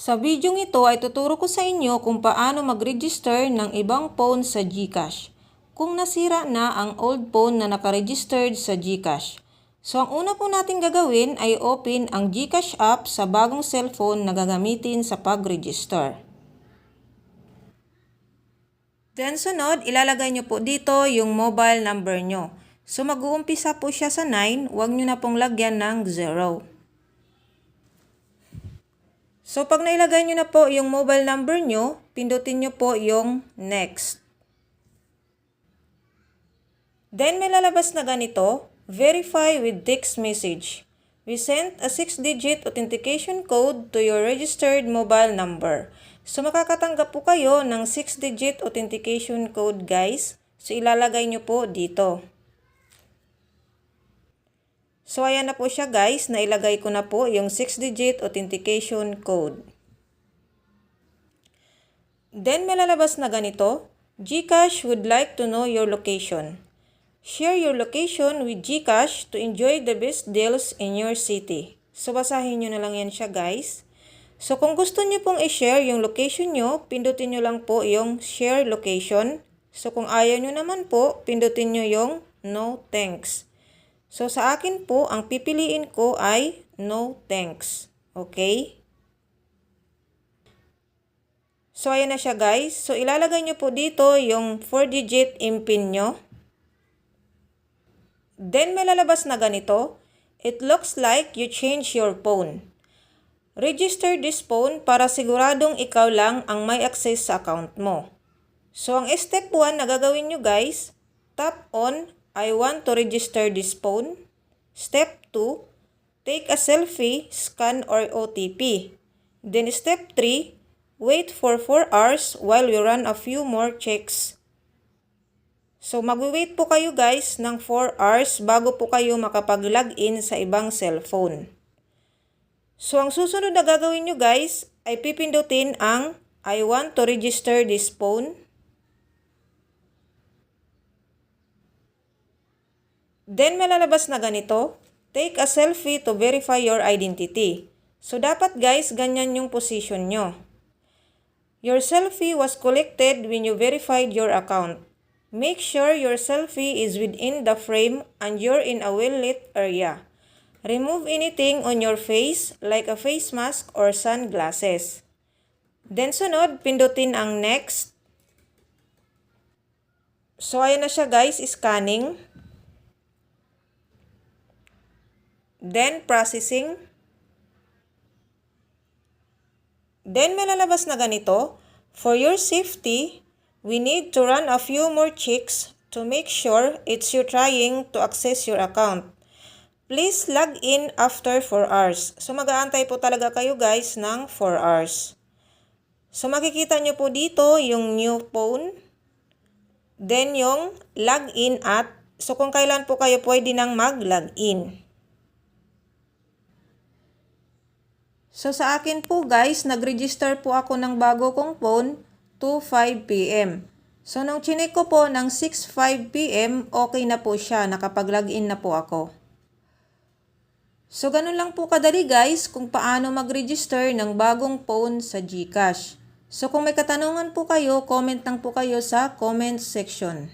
Sa video ito ay tuturo ko sa inyo kung paano mag-register ng ibang phone sa GCash kung nasira na ang old phone na nakaregistered sa GCash. So ang una po natin gagawin ay open ang GCash app sa bagong cellphone na gagamitin sa pag-register. Then sunod, ilalagay nyo po dito yung mobile number nyo. So mag-uumpisa po siya sa 9, huwag nyo na pong lagyan ng 0. So pag nailagay nyo na po yung mobile number nyo, pindutin nyo po yung next. Then may lalabas na ganito, verify with text message. We sent a 6-digit authentication code to your registered mobile number. So makakatanggap po kayo ng 6-digit authentication code guys. So ilalagay nyo po dito. So ayan na po siya guys, nailagay ko na po yung 6-digit authentication code. Then may lalabas na ganito, GCash would like to know your location. Share your location with GCash to enjoy the best deals in your city. So basahin nyo na lang yan siya guys. So kung gusto nyo pong i-share yung location nyo, pindutin nyo lang po yung share location. So kung ayaw nyo naman po, pindutin nyo yung no thanks. So sa akin po, ang pipiliin ko ay no thanks. Okay? So ayan na siya guys. So ilalagay nyo po dito yung 4-digit PIN nyo. Then may lalabas na ganito. It looks like you changed your phone. Register this phone para siguradong ikaw lang ang may access sa account mo. So ang step 1 na gagawin nyo guys, tap on I want to register this phone. Step 2, take a selfie, scan or OTP. Then step 3, wait for 4 hours while we run a few more checks. So mag-wait po kayo guys ng 4 hours bago po kayo makapag-login sa ibang cellphone. So ang susunod na gagawin nyo guys ay pipindutin ang I want to register this phone. Then may lalabas na ganito, take a selfie to verify your identity. So dapat guys, ganyan yung position nyo. Your selfie was collected when you verified your account. Make sure your selfie is within the frame and you're in a well-lit area. Remove anything on your face like a face mask or sunglasses. Then sunod, pindutin ang next. So ayan na siya guys, scanning. Then processing. Then may lalabas na ganito, for your safety, we need to run a few more checks to make sure it's you trying to access your account. Please log in after 4 hours. So mag-aantay po talaga kayo guys ng 4 hours. So makikita nyo po dito yung new phone. Then yung login at. So kung kailan po kayo pwede nang mag-login. So sa akin po guys, nag-register po ako ng bago kong phone 2:05 PM. So nung chinek ko po ng 6:05 PM, okay na po siya, nakapag-login na po ako. So ganun lang po kadali guys kung paano mag-register ng bagong phone sa GCash. So kung may katanungan po kayo, comment lang po kayo sa comment section.